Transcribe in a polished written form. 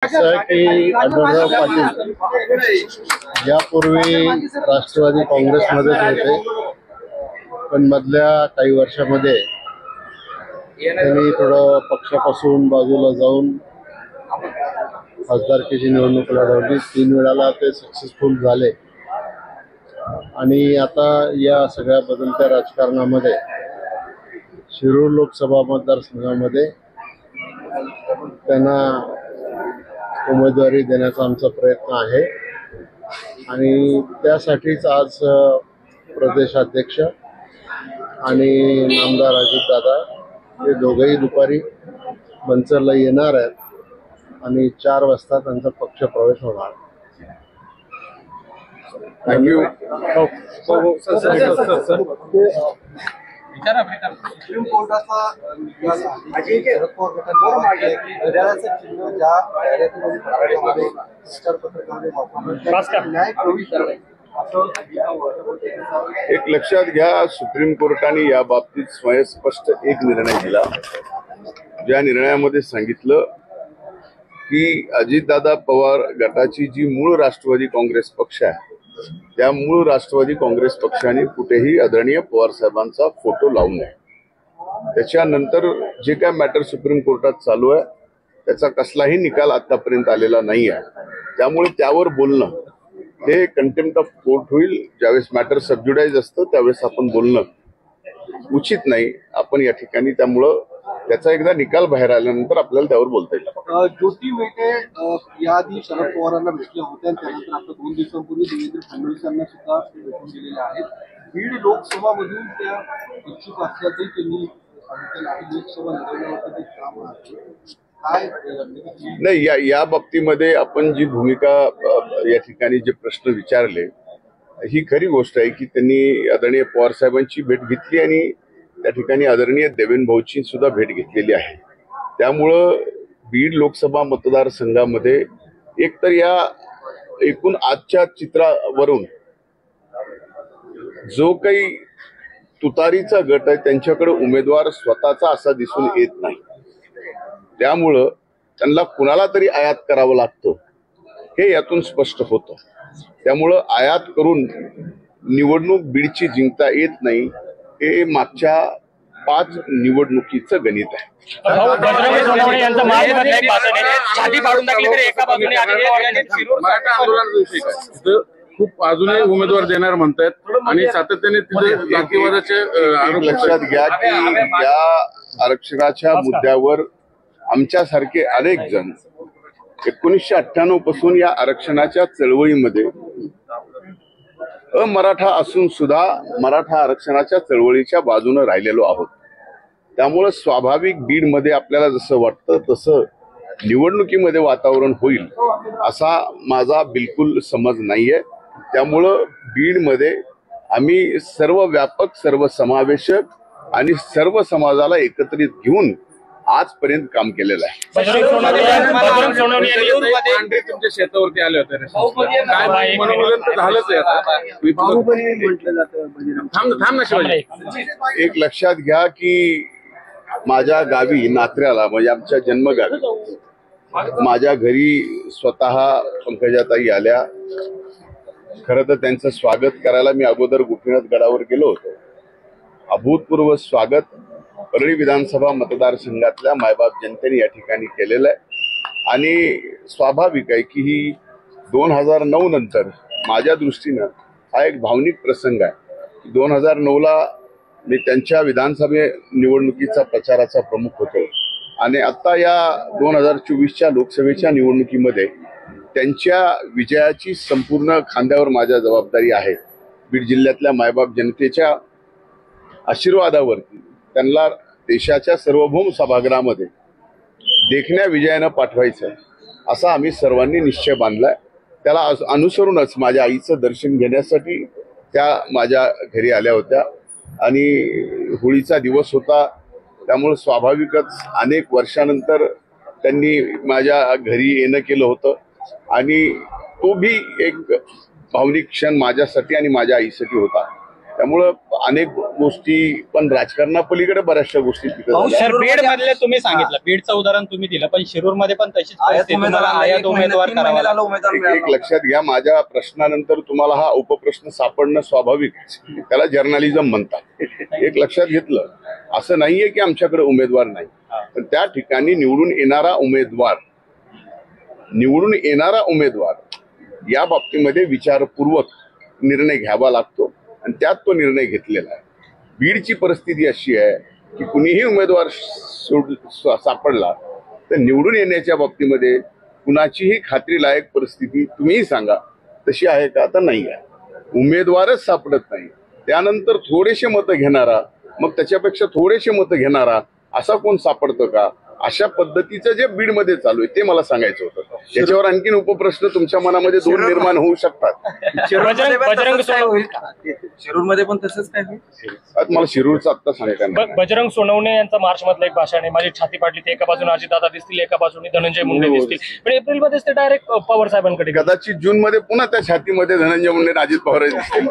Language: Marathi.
असं आहे की आढळराव पाटील यापूर्वी राष्ट्रवादी काँग्रेसमध्येच होते, पण मधल्या काही वर्षामध्ये त्यांनी थोडं पक्षापासून बाजूला जाऊन खासदारकीची निवडणूक लढवली. 3 वेळाला ते सक्सेसफुल झाले आणि आता या सगळ्या बदलत्या राजकारणामध्ये शिरूर लोकसभा मतदारसंघामध्ये त्यांना उमेदवारी देण्याचा आमचा प्रयत्न आहे आणि त्यासाठीच आज प्रदेशाध्यक्ष आणि नामदार अजितदादा हे दोघेही दुपारी मंचरला येणार आहेत आणि 4 वाजता त्यांचा पक्ष प्रवेश होणार. थँक्यू. सुप्रीम कोर्टाचा शरद पवार गटाचा चिन्ह ज्या पत्रकामध्ये वापरलं न्याय करू एक लक्षात घ्या, सुप्रीम कोर्टाने या बाबतीत स्वयंस्पष्ट एक निर्णय दिला, ज्या निर्णयामध्ये सांगितलं की अजितदादा पवार गटाची जी मूळ राष्ट्रवादी काँग्रेस पक्ष आहे, त्या मूळ राष्ट्रवादी काँग्रेस पक्षाने कुठेही आदरणीय पवार साहेबांचा फोटो लावू नये. त्याच्यानंतर जे काय मॅटर सुप्रीम कोर्टात चालू आहे त्याचा कसलाही निकाल आतापर्यंत आलेला नाही आहे. त्यामुळे त्यावर बोलणं हे कंटेम्प्ट ऑफ कोर्ट होईल. ज्यावेळेस मॅटर सबज्युडाइज असतं त्यावेळेस आपण बोलणं उचित नाही आपण या ठिकाणी. त्यामुळं त्याचा एकदा निकाल बाहेर आल्यानंतर आपल्याला त्यावर बोलता येईल. ज्योती मेटे याआधी शरद पवारांना भेटल्या होत्या, त्यानंतर आता 2 दिवसांपूर्वी देवेंद्र फडणवीस यांना सुद्धा भेटून गेलेले आहेत. बीड लोकसभामधून त्या इच्छुक असल्याचंही त्यांनी सांगितलेलं आहे. लोकसभा लढवण्यावरती ते काम आहे काय नाही. या बाबतीमध्ये आपण जी भूमिका या ठिकाणी जे प्रश्न विचारले ही खरी गोष्ट आहे की त्यांनी आदरणीय पवार साहेबांची भेट घेतली आणि त्या ठिकाणी आदरणीय देवेंद्र भाऊची सुद्धा भेट घेतलेली आहे. त्यामुळं बीड लोकसभा मतदारसंघामध्ये एकतर या एकूण आजच्या चित्रावरून जो काही तुतारीचा गट आहे त्यांच्याकडे उमेदवार स्वतःचा असा दिसून येत नाही. त्यामुळं त्यांना कुणाला तरी आयात करावं लागतं हे यातून स्पष्ट होतं. त्यामुळं आयात करून निवडणूक बीडची जिंकता येत नाही हे मागच्या 5 निवडणुकीचं गणित आहे. खूप अजूनही उमेदवार देणार म्हणतायत आणि सातत्याने तिथे जातीवादाचे आरोप. लक्षात घ्या की त्या आरक्षणाच्या मुद्द्यावर आमच्यासारखे अनेक जण 1998 पासून या आरक्षणाच्या चळवळीमध्ये अमराठा असून सुद्धा मराठा आरक्षणाच्या चळवळीच्या बाजूने राहिलेलो आहोत. त्यामुळे स्वाभाविक बीडमध्ये आपल्याला जसं वाटतं तसं निवडणुकीमध्ये वातावरण होईल असा माझा बिलकुल समज नाहीये. त्यामुळं बीडमध्ये आम्ही सर्व व्यापक, सर्व समावेशक आणि सर्व समाजाला एकत्रित घेऊन आजपर्यंत काम केलेलं आहे. तुमच्या शेतावरती आले होते, काय मनोरंजन तर झालंच आहे. एक लक्षात घ्या की माझ्या गावी नात्र्याला म्हणजे आमच्या जन्मगावी माझ्या घरी स्वतः पंकजाताई आल्या. खरं तर त्यांचं स्वागत करायला मी अगोदर गोपीनाथ गडावर गेलो होतो. अभूतपूर्व स्वागत परळी विधानसभा मतदारसंघातल्या मायबाप जनतेने या ठिकाणी केलेलं आहे आणि स्वाभाविक आहे की ही 2009 नंतर माझ्या दृष्टीनं हा एक भावनिक प्रसंग आहे. 2009ला मी त्यांच्या विधानसभा निवडणुकीचा प्रचाराचा प्रमुख होतो आणि आता या 2024च्या लोकसभेच्या निवडणुकीमध्ये त्यांच्या विजयाची संपूर्ण खांद्यावर माझ्या जबाबदारी आहे. बीड जिल्ह्यातल्या मायबाप जनतेच्या आशीर्वादावरती त्यांना देशाच्या सार्वभौम सभागृहामध्ये देखण्या विजयानं पाठवायचं असा आम्ही सर्वांनी निश्चय बांधलाय. त्याला अनुसरूनच माझ्या आईचं दर्शन घेण्यासाठी त्या माझ्या घरी आल्या होत्या आणि होळीचा दिवस होता. त्यामुळे स्वाभाविकच अनेक वर्षानंतर त्यांनी माझ्या घरी येणं केलं होतं आणि तो भी एक भावनिक क्षण माझ्यासाठी आणि माझ्या आईसाठी होता. त्यामुळं अनेक गोष्टी पण राजकारणापलीकडे बऱ्याचशा गोष्टी तिथे झाल्या. सर बीड मधले तुम्ही सांगितलं, बीडचं उदाहरण तुम्ही दिलं, पण शिरूर मध्ये पण तशीच परिस्थिती, तुम्हाला आयात उमेदवार करावा लागला. एक लक्षात घ्या, माझ्या प्रश्नानंतर तुम्हाला हा उपप्रश्न सापडणं स्वाभाविक, त्याला जर्नलिझम म्हणतात. एक लक्षात घेतलं, असं नाहीये की आमच्याकडे उमेदवार नाही, पण त्या ठिकाणी निवडून येणारा उमेदवार या बाबतीमध्ये विचारपूर्वक निर्णय घ्यावा लागतो आणि त्यात तो निर्णय घेतलेला आहे. बीडची परिस्थिती अशी आहे की कुणीही उमेदवार सापडला तर निवडून येण्याच्या बाबतीमध्ये कुणाचीही खात्रीलायक परिस्थिती तुम्हीही सांगा तशी आहे का? तर नाही आहे. उमेदवारच सापडत नाही, त्यानंतर थोडेसे मतं घेणारा, मग त्याच्यापेक्षा थोडेसे मतं घेणारा असा कोण सापडतं का? अशा पद्धतीचं जे बीडमध्ये चालू आहे ते मला सांगायचं होतं. याच्यावर आणखीन उपप्रश्न तुमच्या मनामध्ये दोन निर्माण होऊ शकतात. शिरूरमध्ये पण तसंच काय होईल? आता मला शिरूरचं आत्ता सांगता नाही. बजरंग सोनवणे यांचा मार्च मधलं एक भाषण आहे, माझी छाती पाडली, ते एका बाजूने अजितदादा दिसतील, एका बाजूने धनंजय मुंडे दिसतील, पण एप्रिलमध्येच ते डायरेक्ट पवार साहेबांकडे कदाचित जून मध्ये पुन्हा त्या छातीमध्ये धनंजय मुंडे अजित पवार दिसतील.